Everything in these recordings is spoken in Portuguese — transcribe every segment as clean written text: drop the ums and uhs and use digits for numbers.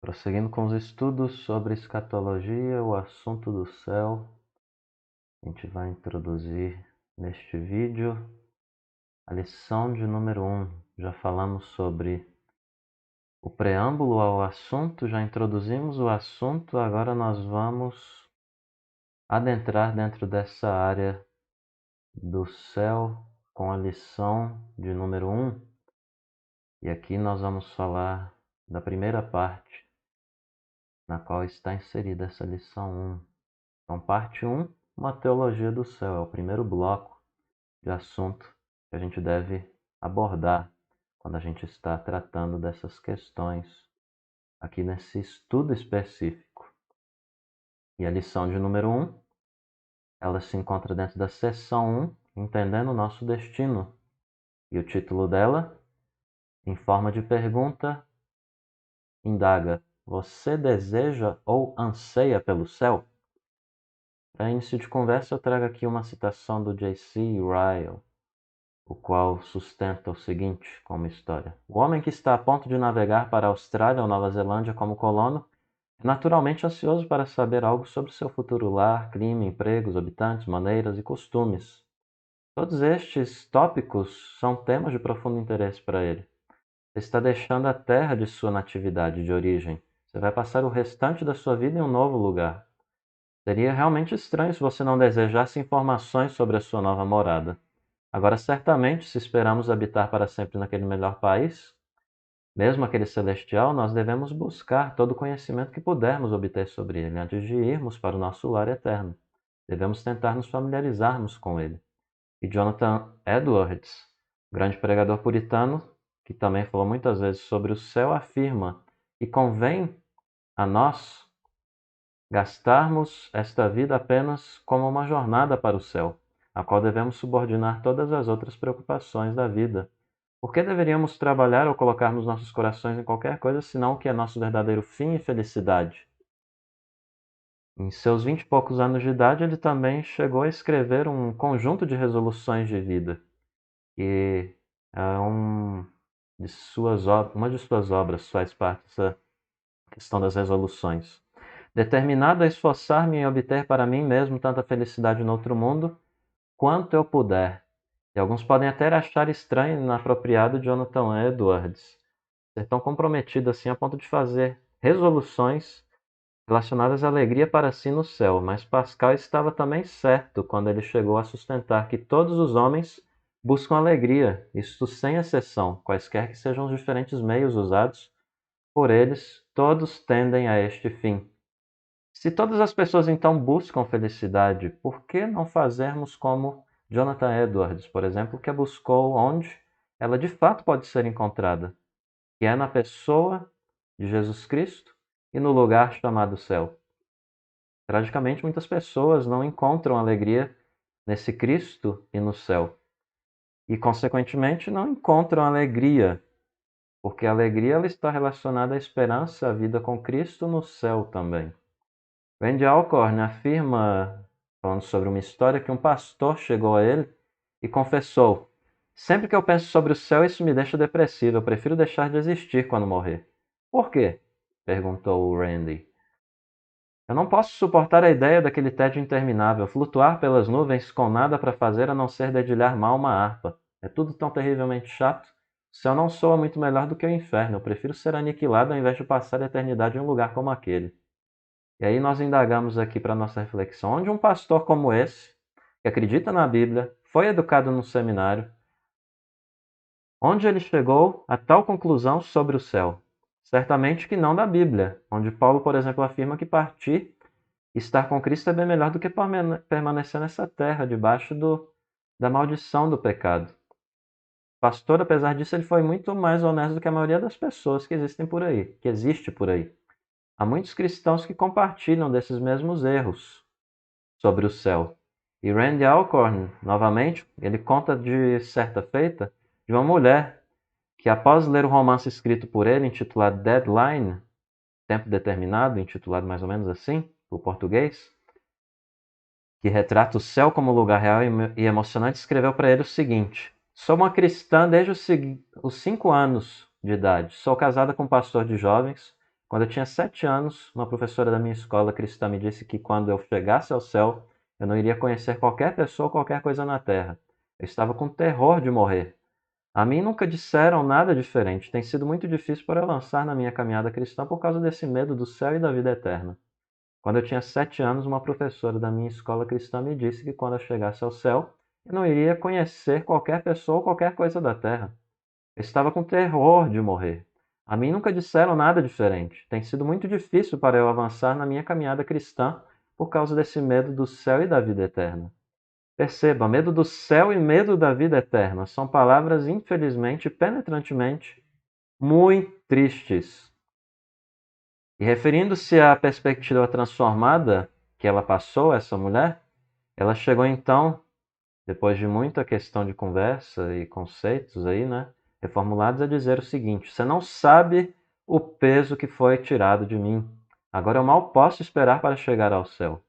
Prosseguindo com os estudos sobre escatologia, o assunto do céu, a gente vai introduzir neste vídeo a lição de número 1. Já falamos sobre o preâmbulo ao assunto, já introduzimos o assunto, agora nós vamos adentrar dentro dessa área do céu com a lição de número 1. E aqui nós vamos falar da primeira parte, na qual está inserida essa lição 1. Então, parte 1, uma teologia do céu, é o primeiro bloco de assunto que a gente deve abordar quando a gente está tratando dessas questões aqui nesse estudo específico. E a lição de número 1, ela se encontra dentro da seção 1, Entendendo o Nosso Destino. E o título dela, em forma de pergunta, indaga: você deseja ou anseia pelo céu? Para início de conversa, eu trago aqui uma citação do J.C. Ryle, o qual sustenta o seguinte como história: o homem que está a ponto de navegar para a Austrália ou Nova Zelândia como colono é naturalmente ansioso para saber algo sobre seu futuro lar, clima, empregos, habitantes, maneiras e costumes. Todos estes tópicos são temas de profundo interesse para ele. Você está deixando a terra de sua natividade de origem. Você vai passar o restante da sua vida em um novo lugar. Seria realmente estranho se você não desejasse informações sobre a sua nova morada. Agora, certamente, se esperamos habitar para sempre naquele melhor país, mesmo aquele celestial, nós devemos buscar todo o conhecimento que pudermos obter sobre ele antes de irmos para o nosso lar eterno. Devemos tentar nos familiarizarmos com ele. E Jonathan Edwards, grande pregador puritano, que também falou muitas vezes sobre o céu, afirma que convém a nós gastarmos esta vida apenas como uma jornada para o céu, a qual devemos subordinar todas as outras preocupações da vida. Por que deveríamos trabalhar ou colocarmos nossos corações em qualquer coisa senão o que é nosso verdadeiro fim e felicidade? Em seus 20 e poucos anos de idade, ele também chegou a escrever um conjunto de resoluções de vida, e uma de suas obras faz parte dessa questão das resoluções. Determinado a esforçar-me em obter para mim mesmo tanta felicidade no outro mundo, quanto eu puder. E alguns podem até achar estranho e inapropriado Jonathan Edwards ser tão comprometido assim a ponto de fazer resoluções relacionadas à alegria para si no céu, mas Pascal estava também certo quando ele chegou a sustentar que todos os homens buscam alegria, isto sem exceção, quaisquer que sejam os diferentes meios usados por eles, todos tendem a este fim. Se todas as pessoas então buscam felicidade, por que não fazermos como Jonathan Edwards, por exemplo, que a buscou onde ela de fato pode ser encontrada, que é na pessoa de Jesus Cristo e no lugar chamado céu? Tragicamente, muitas pessoas não encontram alegria nesse Cristo e no céu, e consequentemente não encontram alegria, porque a alegria ela está relacionada à esperança, à vida com Cristo no céu também. Randy Alcorn afirma, falando sobre uma história, que um pastor chegou a ele e confessou: sempre que eu penso sobre o céu, isso me deixa depressivo. Eu prefiro deixar de existir quando morrer. Por quê? Perguntou o Randy. Eu não posso suportar a ideia daquele tédio interminável, flutuar pelas nuvens com nada para fazer a não ser dedilhar mal uma harpa. É tudo tão terrivelmente chato. O céu não soa muito melhor do que o inferno. Eu prefiro ser aniquilado ao invés de passar a eternidade em um lugar como aquele. E aí nós indagamos aqui para nossa reflexão, onde um pastor como esse, que acredita na Bíblia, foi educado num seminário, onde ele chegou a tal conclusão sobre o céu? Certamente que não da Bíblia, onde Paulo, por exemplo, afirma que partir, estar com Cristo é bem melhor do que permanecer nessa terra, debaixo da maldição do pecado. O pastor, apesar disso, ele foi muito mais honesto do que a maioria das pessoas que existem por aí, que existe por aí. Há muitos cristãos que compartilham desses mesmos erros sobre o céu. E Randy Alcorn, novamente, ele conta de certa feita de uma mulher que, após ler o romance escrito por ele, intitulado Deadline, Tempo Determinado, intitulado mais ou menos assim, por português, que retrata o céu como lugar real e emocionante, escreveu para ele o seguinte: sou uma cristã desde os 5 anos de idade. Sou casada com um pastor de jovens. Quando eu tinha 7 anos, uma professora da minha escola cristã me disse que quando eu chegasse ao céu, eu não iria conhecer qualquer pessoa ou qualquer coisa na terra. Eu estava com terror de morrer. A mim nunca disseram nada diferente. Tem sido muito difícil para eu avançar na minha caminhada cristã por causa desse medo do céu e da vida eterna. Quando eu tinha 7 anos, uma professora da minha escola cristã me disse que quando eu chegasse ao céu, eu não iria conhecer qualquer pessoa ou qualquer coisa da terra. Eu estava com terror de morrer. A mim nunca disseram nada diferente. Tem sido muito difícil para eu avançar na minha caminhada cristã por causa desse medo do céu e da vida eterna. Perceba, medo do céu e medo da vida eterna são palavras, infelizmente, penetrantemente, muito tristes. E referindo-se à perspectiva transformada que ela passou, essa mulher, ela chegou então, depois de muita questão de conversa e conceitos aí, né, reformulados, a dizer o seguinte: você não sabe o peso que foi tirado de mim. Agora eu mal posso esperar para chegar ao céu.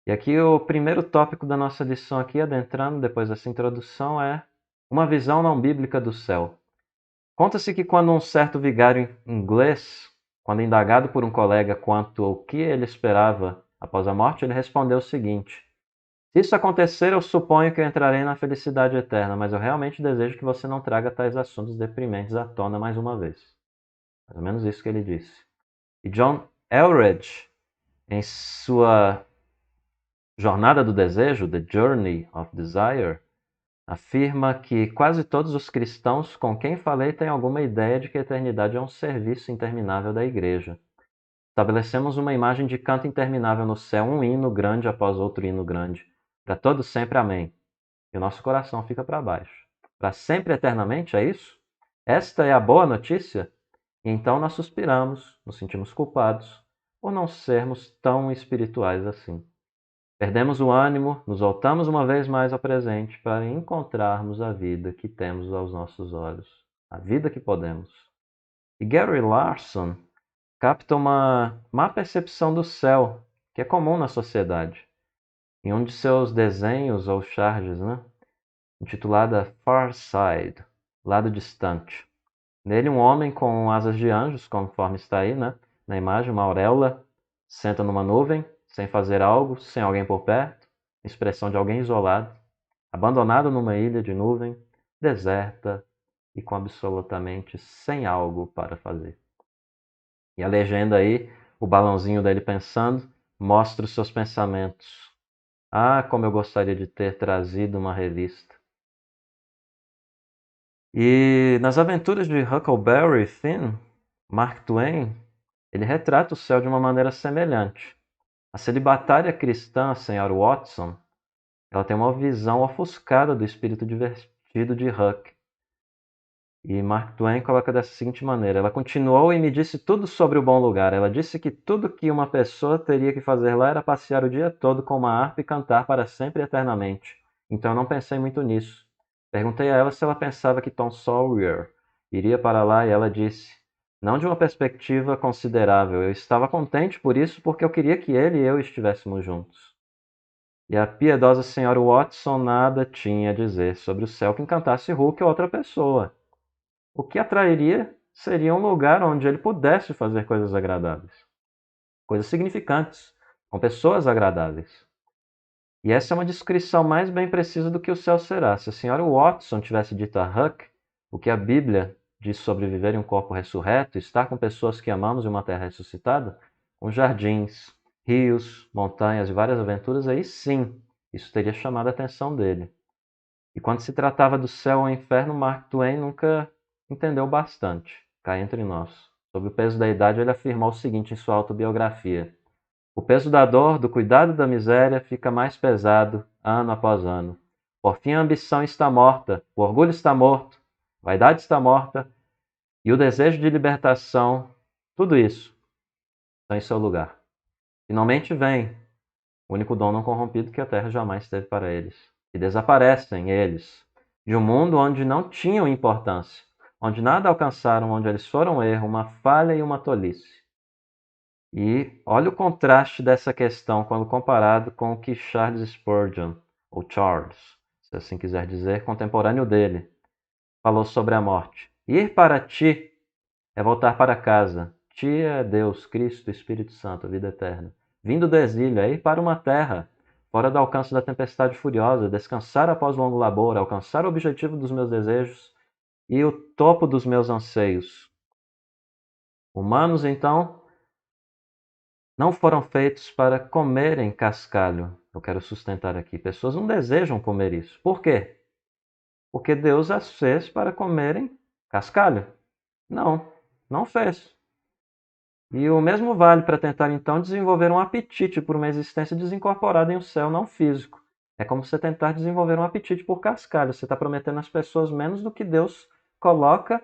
E aqui o primeiro tópico da nossa lição aqui, adentrando depois dessa introdução, é uma visão não bíblica do céu. Conta-se que quando um certo vigário inglês, quando indagado por um colega quanto ao que ele esperava após a morte, ele respondeu o seguinte: se isso acontecer, eu suponho que eu entrarei na felicidade eterna, mas eu realmente desejo que você não traga tais assuntos deprimentes à tona mais uma vez. Mais ou menos isso que ele disse. E John Eldredge, em sua Jornada do Desejo, The Journey of Desire, afirma que quase todos os cristãos com quem falei têm alguma ideia de que a eternidade é um serviço interminável da Igreja. Estabelecemos uma imagem de canto interminável no céu, um hino grande após outro hino grande. Para todos sempre, amém. E o nosso coração fica para baixo. Para sempre, eternamente, é isso? Esta é a boa notícia? E então nós suspiramos, nos sentimos culpados por não sermos tão espirituais assim. Perdemos o ânimo, nos voltamos uma vez mais ao presente para encontrarmos a vida que temos aos nossos olhos, a vida que podemos. E Gary Larson capta uma má percepção do céu, que é comum na sociedade. Em um de seus desenhos ou charges, intitulada Far Side, Lado Distante. Nele um homem com asas de anjos, conforme está aí, na imagem, uma auréola, senta numa nuvem, sem fazer algo, sem alguém por perto, expressão de alguém isolado, abandonado numa ilha de nuvem, deserta e com absolutamente sem algo para fazer. E a legenda aí, o balãozinho dele pensando, mostra os seus pensamentos. Ah, como eu gostaria de ter trazido uma revista. E nas aventuras de Huckleberry Finn, Mark Twain, ele retrata o céu de uma maneira semelhante. A celibatária cristã, Sra. Watson, ela tem uma visão ofuscada do espírito divertido de Huck. E Mark Twain coloca dessa seguinte maneira: ela continuou e me disse tudo sobre o bom lugar. Ela disse que tudo que uma pessoa teria que fazer lá era passear o dia todo com uma harpa e cantar para sempre e eternamente. Então eu não pensei muito nisso. Perguntei a ela se ela pensava que Tom Sawyer iria para lá e ela disse: não de uma perspectiva considerável. Eu estava contente por isso porque eu queria que ele e eu estivéssemos juntos. E a piedosa Sra. Watson nada tinha a dizer sobre o céu que encantasse Hulk ou outra pessoa. O que atrairia seria um lugar onde ele pudesse fazer coisas agradáveis, coisas significantes, com pessoas agradáveis. E essa é uma descrição mais bem precisa do que o céu será. Se a Sra. Watson tivesse dito a Huck o que a Bíblia diz sobre viver em um corpo ressurreto, estar com pessoas que amamos em uma terra ressuscitada, com jardins, rios, montanhas e várias aventuras, aí sim, isso teria chamado a atenção dele. E quando se tratava do céu ou inferno, Mark Twain nunca entendeu bastante, cá entre nós. Sobre o peso da idade, ele afirmou o seguinte em sua autobiografia: o peso da dor, do cuidado e da miséria fica mais pesado ano após ano. Por fim, a ambição está morta, o orgulho está morto, a vaidade está morta e o desejo de libertação, tudo isso está em seu lugar. Finalmente vem o único dom não corrompido que a terra jamais teve para eles. E desaparecem eles de um mundo onde não tinham importância, onde nada alcançaram, onde eles foram um erro, uma falha e uma tolice. E olha o contraste dessa questão quando comparado com o que Charles Spurgeon, ou Charles, se assim quiser dizer, contemporâneo dele, falou sobre a morte. Ir para ti é voltar para casa. ti é Deus, Cristo, Espírito Santo, a vida eterna. Vindo do exílio, é ir para uma terra, fora do alcance da tempestade furiosa, descansar após longo labor, alcançar o objetivo dos meus desejos e o topo dos meus anseios. Humanos, então, não foram feitos para comerem cascalho. Eu quero sustentar aqui. Pessoas não desejam comer isso. Por quê? Porque Deus as fez para comerem cascalho. Não, não fez. E o mesmo vale para tentar então desenvolver um apetite por uma existência desincorporada em um céu não físico. É como você tentar desenvolver um apetite por cascalho. Você está prometendo às pessoas menos do que Deus coloca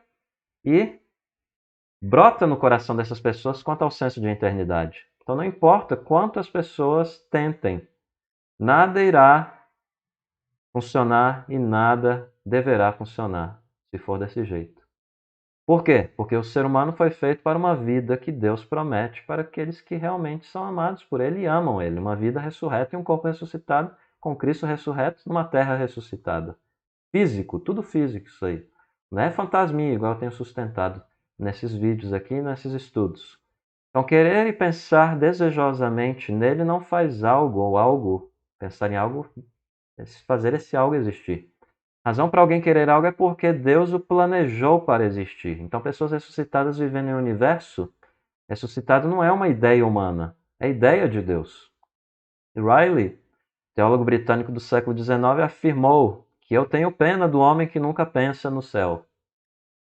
e brota no coração dessas pessoas quanto ao senso de eternidade. Então não importa quanto as pessoas tentem, nada irá funcionar e nada deverá funcionar se for desse jeito. Por quê? Porque o ser humano foi feito para uma vida que Deus promete para aqueles que realmente são amados por Ele e amam Ele. Uma vida ressurreta e um corpo ressuscitado, com Cristo ressurreto numa terra ressuscitada. Físico, tudo físico isso aí. Não é fantasminha, igual eu tenho sustentado nesses vídeos aqui, nesses estudos. Então, querer e pensar desejosamente nele não faz algo ou algo, pensar em algo, fazer esse algo existir. A razão para alguém querer algo é porque Deus o planejou para existir. Então, pessoas ressuscitadas vivendo em um universo, ressuscitado não é uma ideia humana, é a ideia de Deus. E Riley, teólogo britânico do século XIX, afirmou que eu tenho pena do homem que nunca pensa no céu.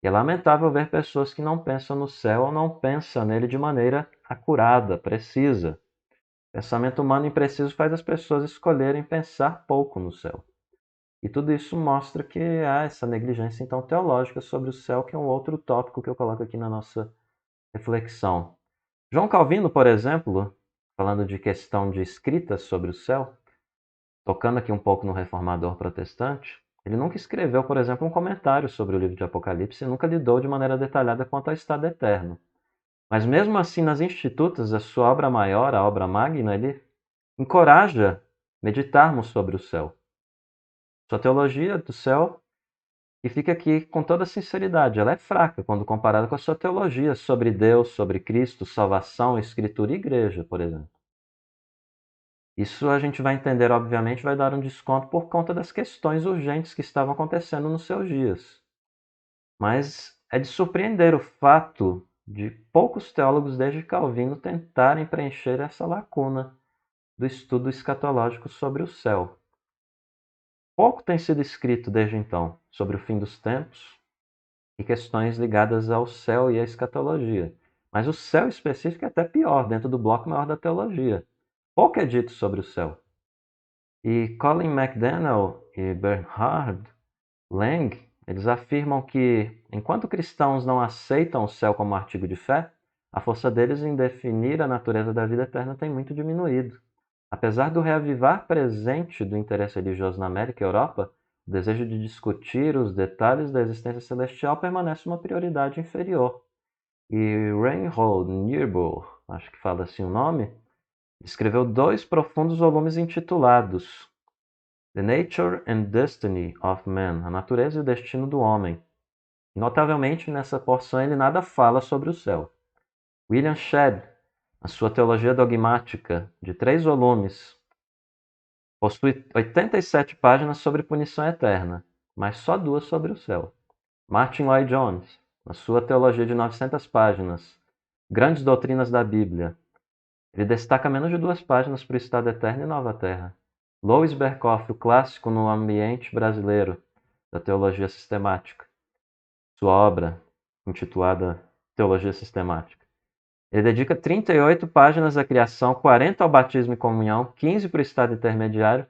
E é lamentável ver pessoas que não pensam no céu ou não pensam nele de maneira acurada, precisa. O pensamento humano impreciso faz as pessoas escolherem pensar pouco no céu. E tudo isso mostra que há essa negligência então teológica sobre o céu, que é um outro tópico que eu coloco aqui na nossa reflexão. João Calvino, por exemplo, falando de questão de escrita sobre o céu, tocando aqui um pouco no reformador protestante, ele nunca escreveu, por exemplo, um comentário sobre o livro de Apocalipse e nunca lidou de maneira detalhada quanto ao estado eterno. Mas mesmo assim, nas Institutas, a sua obra maior, a obra magna, ele encoraja meditarmos sobre o céu. Sua teologia do céu, e fica aqui com toda sinceridade, ela é fraca quando comparada com a sua teologia sobre Deus, sobre Cristo, salvação, Escritura e Igreja, por exemplo. Isso a gente vai entender, obviamente, vai dar um desconto por conta das questões urgentes que estavam acontecendo nos seus dias. Mas é de surpreender o fato de poucos teólogos desde Calvino tentarem preencher essa lacuna do estudo escatológico sobre o céu. Pouco tem sido escrito desde então sobre o fim dos tempos e questões ligadas ao céu e à escatologia. Mas o céu específico é até pior, dentro do bloco maior da teologia. Pouco é dito sobre o céu. E Colin McDaniel e Bernhard Lang, eles afirmam que, enquanto cristãos não aceitam o céu como artigo de fé, a força deles em definir a natureza da vida eterna tem muito diminuído. Apesar do reavivar presente do interesse religioso na América e Europa, o desejo de discutir os detalhes da existência celestial permanece uma prioridade inferior. E Reinhold Niebuhr, acho que fala assim o nome, escreveu 2 profundos volumes intitulados The Nature and Destiny of Man, a natureza e o destino do homem. Notavelmente, nessa porção ele nada fala sobre o céu. William Shedd, a sua teologia dogmática, de 3 volumes, possui 87 páginas sobre punição eterna, mas só 2 sobre o céu. Martin Lloyd Jones, na sua teologia de 900 páginas, Grandes Doutrinas da Bíblia, ele destaca menos de 2 páginas para o estado eterno e nova terra. Louis Berkhoff, o clássico no ambiente brasileiro da teologia sistemática, sua obra intitulada Teologia Sistemática. Ele dedica 38 páginas à criação, 40 ao batismo e comunhão, 15 para o estado intermediário,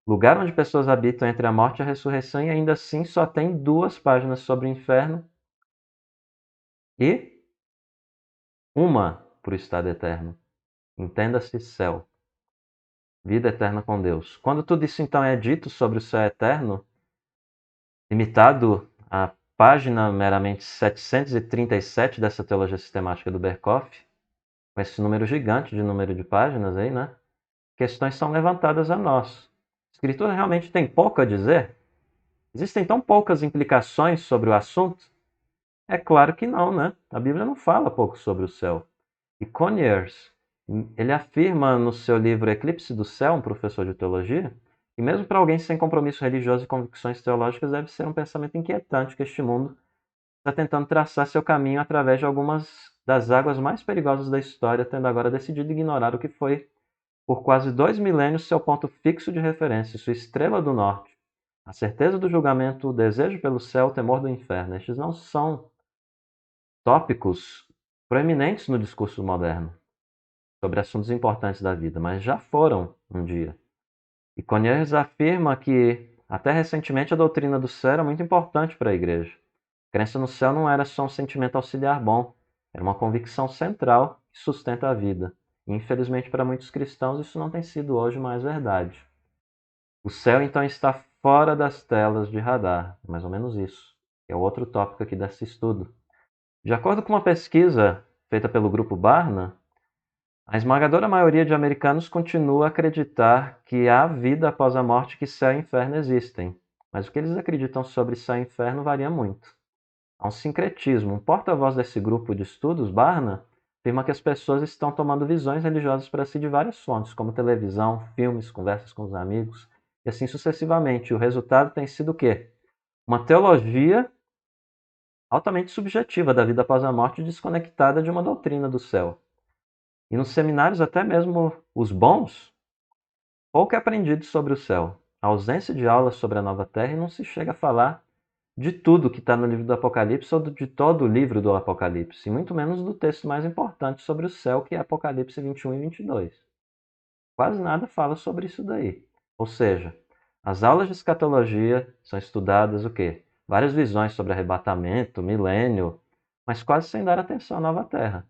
lugar onde pessoas habitam entre a morte e a ressurreição, e ainda assim só tem 2 páginas sobre o inferno e uma para o estado eterno. Entenda-se céu. Vida eterna com Deus. Quando tudo isso então é dito sobre o céu eterno, limitado à página meramente 737 dessa teologia sistemática do Berkhoff, com esse número gigante de número de páginas aí, né? Questões são levantadas a nós. A Escritura realmente tem pouco a dizer? Existem tão poucas implicações sobre o assunto? É claro que não, né? A Bíblia não fala pouco sobre o céu. E Conyers, ele afirma no seu livro Eclipse do Céu, um professor de teologia, que mesmo para alguém sem compromisso religioso e convicções teológicas deve ser um pensamento inquietante que este mundo está tentando traçar seu caminho através de algumas das águas mais perigosas da história, tendo agora decidido ignorar o que foi, por quase 2 milênios, seu ponto fixo de referência, sua estrela do norte. A certeza do julgamento, o desejo pelo céu, o temor do inferno. Estes não são tópicos proeminentes no discurso moderno sobre assuntos importantes da vida, mas já foram um dia. E Conyers afirma que, até recentemente, a doutrina do céu era muito importante para a igreja. A crença no céu não era só um sentimento auxiliar bom, era uma convicção central que sustenta a vida. E, infelizmente, para muitos cristãos, isso não tem sido hoje mais verdade. O céu, então, está fora das telas de radar, mais ou menos isso, que é o outro tópico aqui desse estudo. De acordo com uma pesquisa feita pelo Grupo Barna, a esmagadora maioria de americanos continua a acreditar que há vida após a morte, que céu e inferno existem. Mas o que eles acreditam sobre céu e inferno varia muito. Há um sincretismo. Um porta-voz desse grupo de estudos, Barna, afirma que as pessoas estão tomando visões religiosas para si de várias fontes, como televisão, filmes, conversas com os amigos, e assim sucessivamente. E o resultado tem sido o quê? Uma teologia altamente subjetiva da vida após a morte, desconectada de uma doutrina do céu. E nos seminários, até mesmo os bons, pouco é aprendido sobre o céu. A ausência de aulas sobre a nova terra, e não se chega a falar de tudo que está no livro do Apocalipse ou de todo o livro do Apocalipse, e muito menos do texto mais importante sobre o céu, que é Apocalipse 21 e 22. Quase nada fala sobre isso daí. Ou seja, as aulas de escatologia são estudadas o quê? Várias visões sobre arrebatamento, milênio, mas quase sem dar atenção à nova terra.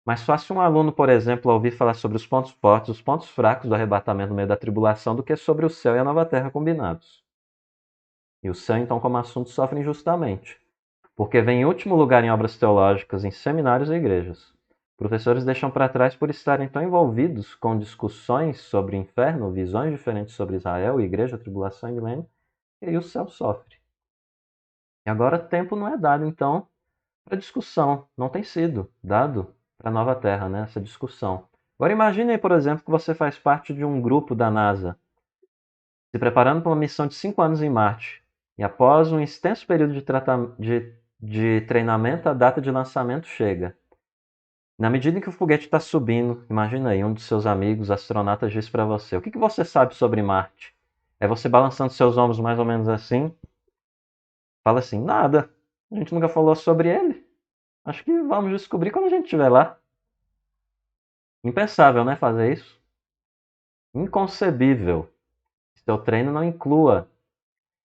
Mais fácil um aluno, por exemplo, ouvir falar sobre os pontos fortes, os pontos fracos do arrebatamento no meio da tribulação, do que sobre o céu e a nova terra combinados. E o céu, então, como assunto, sofre injustamente, porque vem em último lugar em obras teológicas, em seminários e igrejas. Professores deixam para trás por estarem tão envolvidos com discussões sobre o inferno, visões diferentes sobre Israel, igreja, tribulação e milênio, e aí o céu sofre. E agora tempo não é dado, então, para discussão. Não tem sido dado para a nova Terra, né, essa discussão. Agora imagine aí, por exemplo, que você faz parte de um grupo da NASA, se preparando para uma missão de 5 anos em Marte. E após um extenso período de treinamento, a data de lançamento chega. Na medida em que o foguete está subindo, imagina aí, um dos seus amigos astronautas diz para você: o que você sabe sobre Marte? É você balançando seus ombros mais ou menos assim? Fala assim: nada. A gente nunca falou sobre ele. Acho que vamos descobrir quando a gente estiver lá. Impensável, né, fazer isso? Inconcebível. Seu treino não inclua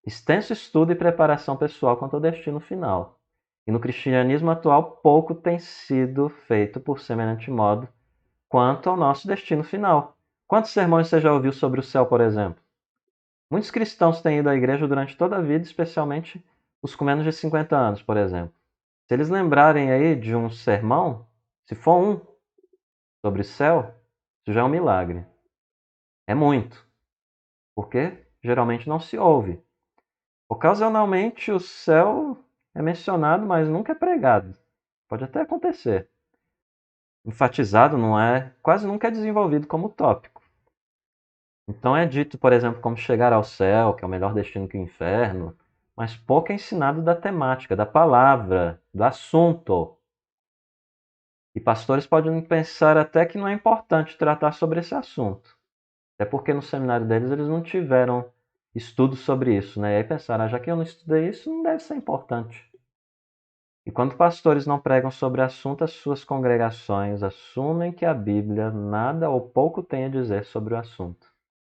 extenso estudo e preparação pessoal quanto ao destino final. E no cristianismo atual, pouco tem sido feito por semelhante modo quanto ao nosso destino final. Quantos sermões você já ouviu sobre o céu, por exemplo? Muitos cristãos têm ido à igreja durante toda a vida, especialmente os com menos de 50 anos, por exemplo. Se eles lembrarem aí de um sermão, se for um sobre o céu, isso já é um milagre. É muito, porque geralmente não se ouve. Ocasionalmente o céu é mencionado, mas nunca é pregado. Pode até acontecer. Enfatizado não é, quase nunca é desenvolvido como tópico. Então é dito, por exemplo, como chegar ao céu, que é o melhor destino que o inferno, mas pouco é ensinado da temática, da palavra, do assunto. E pastores podem pensar até que não é importante tratar sobre esse assunto. Até porque no seminário deles eles não tiveram estudo sobre isso, né? E aí pensaram, já que eu não estudei isso, não deve ser importante. E quando pastores não pregam sobre o assunto, as suas congregações assumem que a Bíblia nada ou pouco tem a dizer sobre o assunto.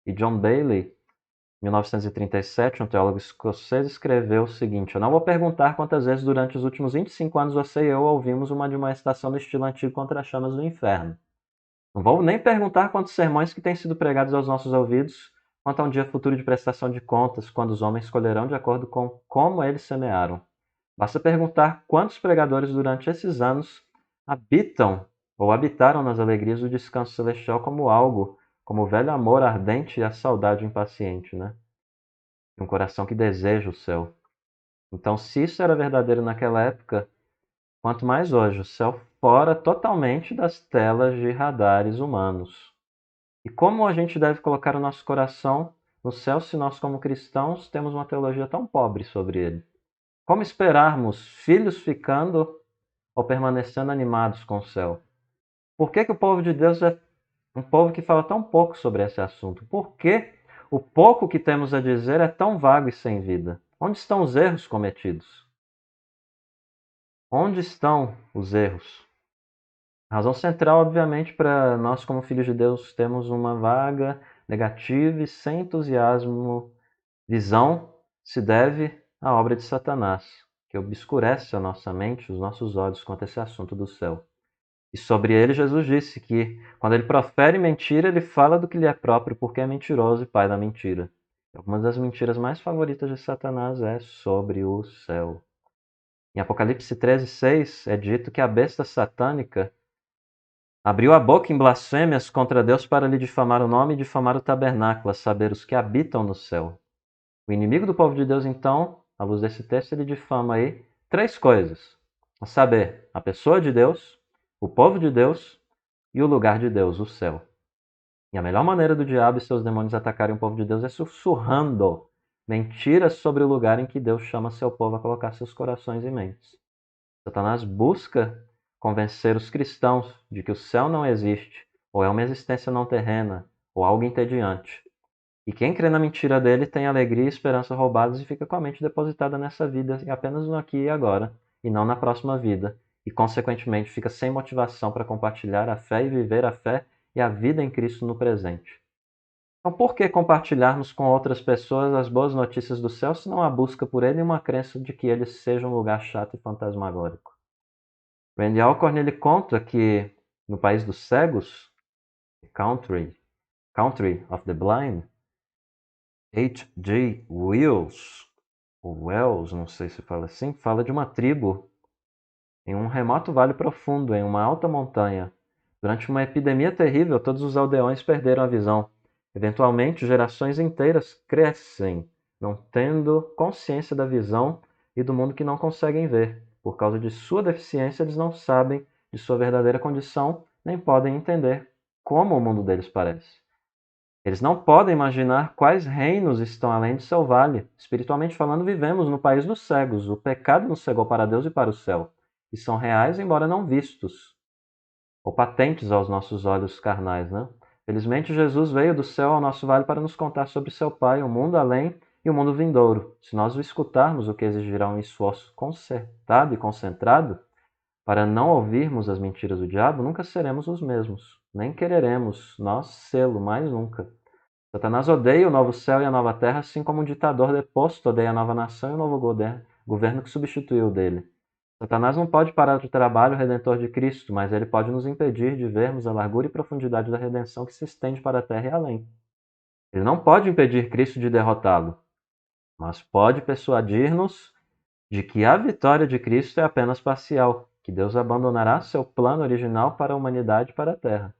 E John Bailey, 1937, um teólogo escocês, escreveu o seguinte: eu não vou perguntar quantas vezes durante os últimos 25 anos você e eu ouvimos uma admoestação do estilo antigo contra as chamas do inferno. Não vou nem perguntar quantos sermões que têm sido pregados aos nossos ouvidos quanto a um dia futuro de prestação de contas, quando os homens escolherão de acordo com como eles semearam. Basta perguntar quantos pregadores durante esses anos habitam ou habitaram nas alegrias do descanso celestial como algo, como o velho amor ardente e a saudade impaciente, né? Um coração que deseja o céu. Então, se isso era verdadeiro naquela época, quanto mais hoje, o céu fora totalmente das telas de radares humanos. E como a gente deve colocar o nosso coração no céu se nós, como cristãos, temos uma teologia tão pobre sobre ele? Como esperarmos filhos ficando ou permanecendo animados com o céu? Por que o povo de Deus é um povo que fala tão pouco sobre esse assunto? Por que o pouco que temos a dizer é tão vago e sem vida? Onde estão os erros cometidos? Onde estão os erros? A razão central, obviamente, para nós, como filhos de Deus, temos uma vaga, negativa e sem entusiasmo visão se deve à obra de Satanás, que obscurece a nossa mente, os nossos olhos quanto a esse assunto do céu. E sobre ele, Jesus disse que, quando ele profere mentira, ele fala do que lhe é próprio, porque é mentiroso e pai da mentira. Uma das mentiras mais favoritas de Satanás é sobre o céu. Em Apocalipse 13:6 é dito que a besta satânica abriu a boca em blasfêmias contra Deus para lhe difamar o nome e difamar o tabernáculo, a saber, os que habitam no céu. O inimigo do povo de Deus, então, à luz desse texto, ele difama aí 3 coisas. A saber, a pessoa de Deus, o povo de Deus e o lugar de Deus, o céu. E a melhor maneira do diabo e seus demônios atacarem o povo de Deus é sussurrando mentiras sobre o lugar em que Deus chama seu povo a colocar seus corações e mentes. Satanás busca convencer os cristãos de que o céu não existe, ou é uma existência não terrena, ou algo entediante. E quem crê na mentira dele tem alegria e esperança roubadas e fica com a mente depositada nessa vida e apenas no aqui e agora, e não na próxima vida, e consequentemente fica sem motivação para compartilhar a fé e viver a fé e a vida em Cristo no presente. Então, por que compartilharmos com outras pessoas as boas notícias do céu se não a busca por ele e uma crença de que ele seja um lugar chato e fantasmagórico? Randy Alcorn ele conta que no país dos cegos, Country of the Blind, H.G. Wells, ou Wells, não sei se fala assim, fala de uma tribo em um remoto vale profundo, em uma alta montanha. Durante uma epidemia terrível, todos os aldeões perderam a visão. Eventualmente, gerações inteiras crescem, não tendo consciência da visão e do mundo que não conseguem ver. Por causa de sua deficiência, eles não sabem de sua verdadeira condição, nem podem entender como o mundo deles parece. Eles não podem imaginar quais reinos estão além de seu vale. Espiritualmente falando, vivemos no país dos cegos. O pecado nos cegou para Deus e para o céu, e são reais, embora não vistos, ou patentes aos nossos olhos carnais, né? Felizmente, Jesus veio do céu ao nosso vale para nos contar sobre seu Pai, o mundo além e o mundo vindouro. Se nós o escutarmos, o que exigirá um esforço concertado e concentrado, para não ouvirmos as mentiras do diabo, nunca seremos os mesmos, nem quereremos nós sê-lo mais nunca. Satanás odeia o novo céu e a nova terra, assim como um ditador deposto odeia a nova nação e o novo governo que substituiu o dele. Satanás não pode parar o trabalho redentor de Cristo, mas ele pode nos impedir de vermos a largura e profundidade da redenção que se estende para a terra e além. Ele não pode impedir Cristo de derrotá-lo, mas pode persuadir-nos de que a vitória de Cristo é apenas parcial, que Deus abandonará seu plano original para a humanidade e para a terra.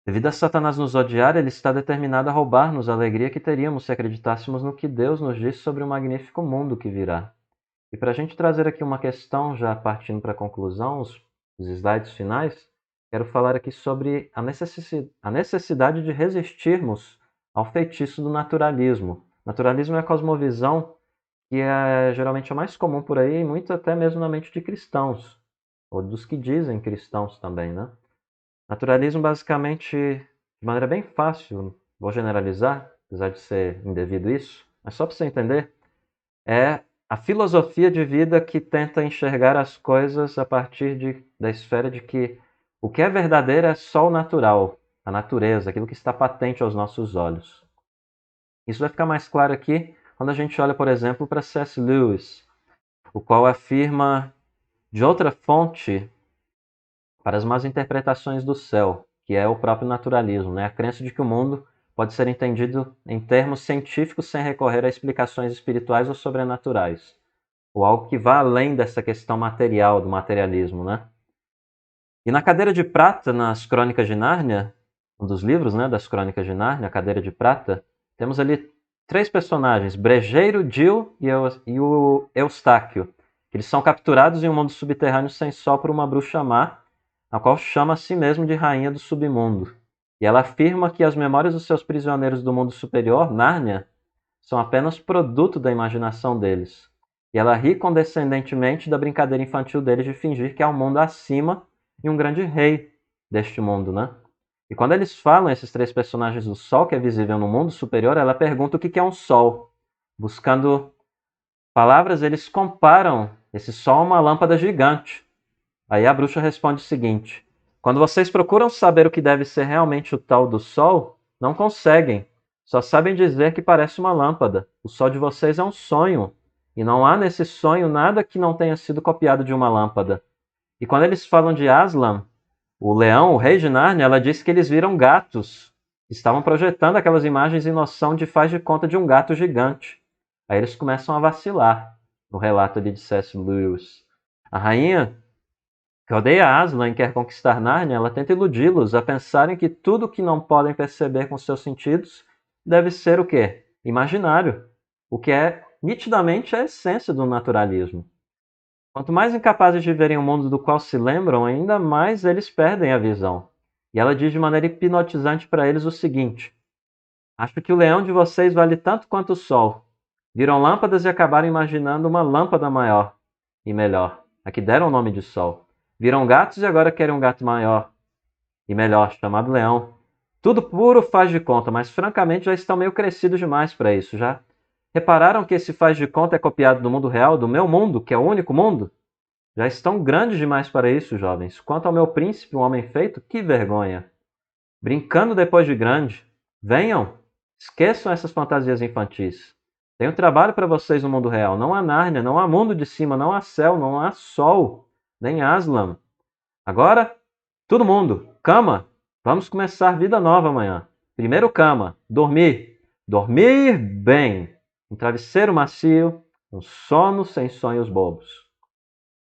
Devido a Satanás nos odiar, ele está determinado a roubar-nos a alegria que teríamos se acreditássemos no que Deus nos diz sobre o magnífico mundo que virá. E para a gente trazer aqui uma questão, já partindo para a conclusão, os slides finais, quero falar aqui sobre a necessidade de resistirmos ao feitiço do naturalismo. Naturalismo é a cosmovisão que é geralmente a mais comum por aí, e muito até mesmo na mente de cristãos, ou dos que dizem cristãos também, né? Naturalismo, basicamente, de maneira bem fácil, vou generalizar, apesar de ser indevido isso, mas só para você entender, é a filosofia de vida que tenta enxergar as coisas a partir da esfera de que o que é verdadeiro é só o natural, a natureza, aquilo que está patente aos nossos olhos. Isso vai ficar mais claro aqui quando a gente olha, por exemplo, para C.S. Lewis, o qual afirma de outra fonte para as más interpretações do céu, que é o próprio naturalismo, né? A crença de que o mundo pode ser entendido em termos científicos sem recorrer a explicações espirituais ou sobrenaturais, ou algo que vá além dessa questão material, do materialismo, né? E na Cadeira de Prata, nas Crônicas de Nárnia, um dos livros, né, das Crônicas de Nárnia, a Cadeira de Prata, temos ali 3 personagens, Brejeiro, Jill e o Eustáquio, Eles são capturados em um mundo subterrâneo sem sol por uma bruxa má, a qual chama a si mesma de Rainha do Submundo. E ela afirma que as memórias dos seus prisioneiros do mundo superior, Nárnia, são apenas produto da imaginação deles. E ela ri condescendentemente da brincadeira infantil deles de fingir que há um mundo acima e um grande rei deste mundo, né? E quando eles falam, esses três personagens, do sol que é visível no mundo superior, ela pergunta o que é um sol. Buscando palavras, eles comparam esse sol a uma lâmpada gigante. Aí a bruxa responde o seguinte: quando vocês procuram saber o que deve ser realmente o tal do sol, não conseguem. Só sabem dizer que parece uma lâmpada. O sol de vocês é um sonho. E não há nesse sonho nada que não tenha sido copiado de uma lâmpada. E quando eles falam de Aslan, o leão, o rei de Nárnia, ela disse que eles viram gatos. Estavam projetando aquelas imagens em noção de faz de conta de um gato gigante. Aí eles começam a vacilar, no relato ali de C.S. Lewis. A rainha, que odeia Aslan e quer conquistar Nárnia, ela tenta iludi-los a pensarem que tudo que não podem perceber com seus sentidos deve ser o quê? Imaginário. O que é nitidamente a essência do naturalismo. Quanto mais incapazes de verem o mundo do qual se lembram, ainda mais eles perdem a visão. E ela diz de maneira hipnotizante para eles o seguinte: acho que o leão de vocês vale tanto quanto o sol. Viram lâmpadas e acabaram imaginando uma lâmpada maior e melhor, a que deram o nome de sol. Viram gatos e agora querem um gato maior e melhor, chamado leão. Tudo puro faz de conta, mas francamente já estão meio crescidos demais para isso, já. Repararam que esse faz de conta é copiado do mundo real, do meu mundo, que é o único mundo? Já estão grandes demais para isso, jovens. Quanto ao meu príncipe, um homem feito, que vergonha. Brincando depois de grande. Venham, esqueçam essas fantasias infantis. Tenho trabalho para vocês no mundo real. Não há Nárnia, não há mundo de cima, não há céu, não há sol, nem Aslan. Agora, todo mundo, cama. Vamos começar vida nova amanhã. Primeiro cama, dormir. Dormir bem. Um travesseiro macio, um sono sem sonhos bobos.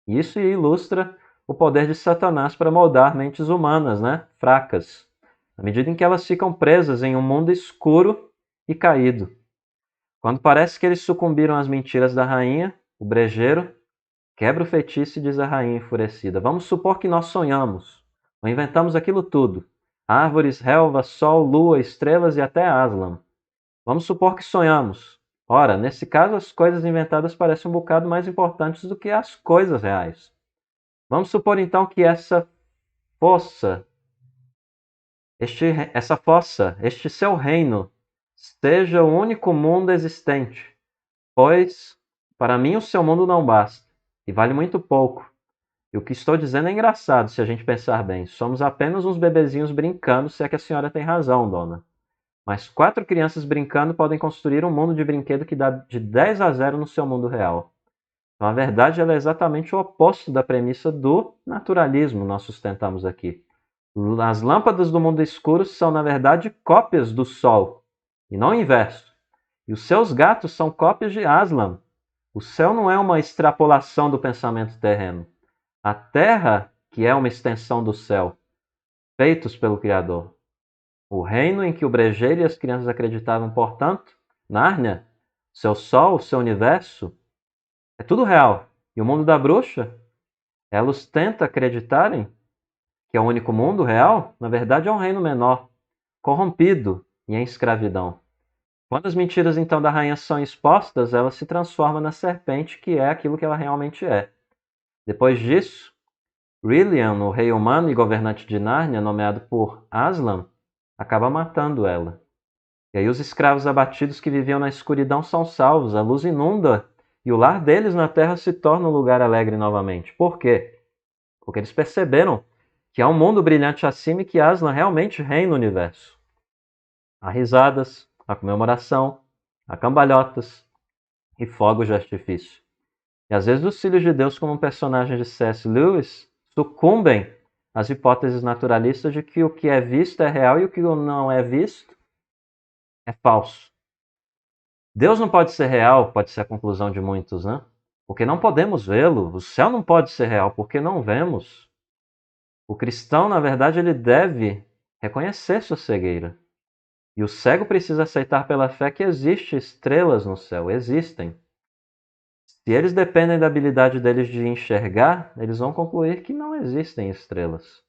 Isso ilustra o poder de Satanás para moldar mentes humanas, né? Fracas, à medida em que elas ficam presas em um mundo escuro e caído. Quando parece que eles sucumbiram às mentiras da rainha, o brejeiro quebra o feitiço e diz à rainha enfurecida: vamos supor que nós sonhamos, ou inventamos aquilo tudo: árvores, relva, sol, lua, estrelas e até Aslan. Vamos supor que sonhamos. Ora, nesse caso, as coisas inventadas parecem um bocado mais importantes do que as coisas reais. Vamos supor então que fossa, este seu reino, seja o único mundo existente, pois para mim o seu mundo não basta, e vale muito pouco. E o que estou dizendo é engraçado, se a gente pensar bem. Somos apenas uns bebezinhos brincando, se é que a senhora tem razão, dona. Mas 4 crianças brincando podem construir um mundo de brinquedo que dá de 10-0 no seu mundo real. Então, a verdade ela é exatamente o oposto da premissa do naturalismo nós sustentamos aqui. As lâmpadas do mundo escuro são, na verdade, cópias do Sol, e não o inverso. E os seus gatos são cópias de Aslan. O céu não é uma extrapolação do pensamento terreno. A Terra, que é uma extensão do céu, feitos pelo Criador. O reino em que o brejeiro e as crianças acreditavam, portanto, Nárnia, seu sol, seu universo, é tudo real. E o mundo da bruxa, ela os tenta acreditarem que é o único mundo real, na verdade é um reino menor, corrompido e em escravidão. Quando as mentiras então da rainha são expostas, ela se transforma na serpente que é aquilo que ela realmente é. Depois disso, Rilian, o rei humano e governante de Nárnia, nomeado por Aslan, acaba matando ela. E aí os escravos abatidos que viviam na escuridão são salvos, a luz inunda e o lar deles na terra se torna um lugar alegre novamente. Por quê? Porque eles perceberam que há um mundo brilhante acima e que Aslan realmente reina no universo. Há risadas, há comemoração, há cambalhotas e fogos de artifício. E às vezes os filhos de Deus, como um personagem de C.S. Lewis, sucumbem às hipóteses naturalistas de que o que é visto é real e o que não é visto é falso. Deus não pode ser real, pode ser a conclusão de muitos, né? Porque não podemos vê-lo. O céu não pode ser real porque não vemos. O cristão, na verdade, ele deve reconhecer sua cegueira. E o cego precisa aceitar pela fé que existem estrelas no céu. Existem. Se eles dependem da habilidade deles de enxergar, eles vão concluir que não existem estrelas.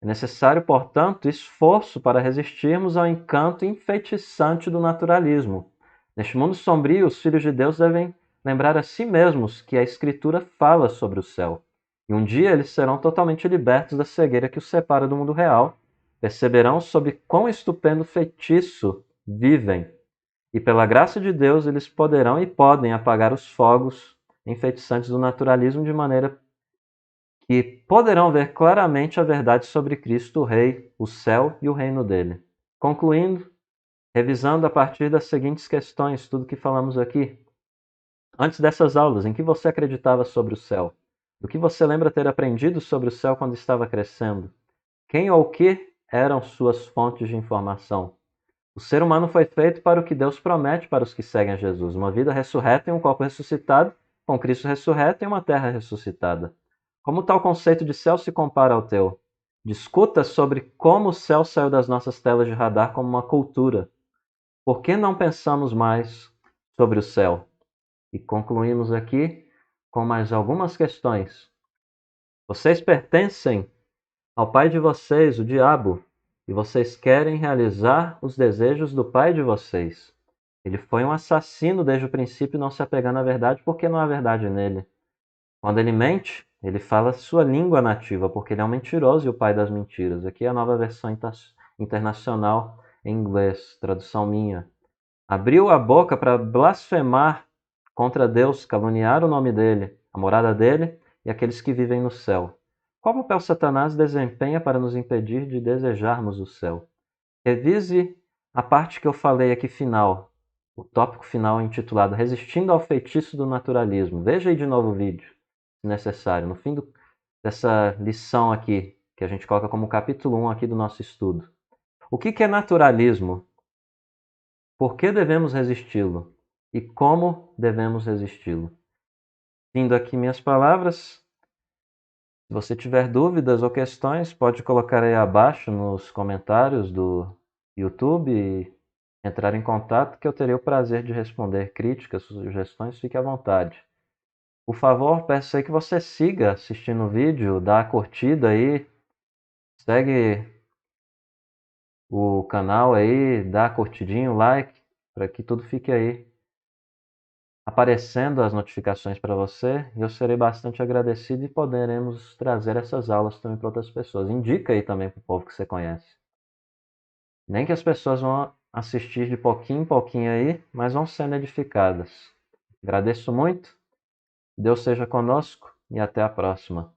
É necessário, portanto, esforço para resistirmos ao encanto enfeitiçante do naturalismo. Neste mundo sombrio, os filhos de Deus devem lembrar a si mesmos que a Escritura fala sobre o céu. E um dia eles serão totalmente libertos da cegueira que os separa do mundo real, perceberão sob quão estupendo feitiço vivem. E pela graça de Deus, eles poderão e podem apagar os fogos enfeitiçantes do naturalismo de maneira que poderão ver claramente a verdade sobre Cristo, o Rei, o céu e o reino dele. Concluindo, revisando a partir das seguintes questões tudo que falamos aqui. Antes dessas aulas, em que você acreditava sobre o céu? Do que você lembra ter aprendido sobre o céu quando estava crescendo? Quem ou o que eram suas fontes de informação? O ser humano foi feito para o que Deus promete para os que seguem a Jesus: uma vida ressurreta e um corpo ressuscitado, com Cristo ressurreto e uma terra ressuscitada. Como tal conceito de céu se compara ao teu? Discuta sobre como o céu saiu das nossas telas de radar como uma cultura. Por que não pensamos mais sobre o céu? E concluímos aqui com mais algumas questões. Vocês pertencem ao pai de vocês, o diabo, e vocês querem realizar os desejos do pai de vocês. Ele foi um assassino desde o princípio, não se apegando à verdade, porque não há verdade nele. Quando ele mente, ele fala sua língua nativa, porque ele é um mentiroso e o pai das mentiras. Aqui é a nova versão internacional em inglês, tradução minha. Abriu a boca para blasfemar contra Deus, caluniar o nome dele, a morada dele e aqueles que vivem no céu. Qual papel Satanás desempenha para nos impedir de desejarmos o céu? Revise a parte que eu falei aqui final, o tópico final intitulado Resistindo ao Feitiço do Naturalismo. Veja aí de novo o vídeo, se necessário, no fim dessa lição aqui, que a gente coloca como capítulo 1 aqui do nosso estudo. O que é naturalismo? Por que devemos resisti-lo? E como devemos resisti-lo? Indo aqui minhas palavras. Se você tiver dúvidas ou questões, pode colocar aí abaixo nos comentários do YouTube e entrar em contato que eu terei o prazer de responder críticas, sugestões, fique à vontade. Por favor, peço aí que você siga assistindo o vídeo, dá a curtida aí, segue o canal aí, dá a curtidinha, o like, para que tudo fique aí aparecendo as notificações para você, e eu serei bastante agradecido e poderemos trazer essas aulas também para outras pessoas. Indica aí também para o povo que você conhece. Nem que as pessoas vão assistir de pouquinho em pouquinho aí, mas vão sendo edificadas. Agradeço muito, Deus seja conosco e até a próxima.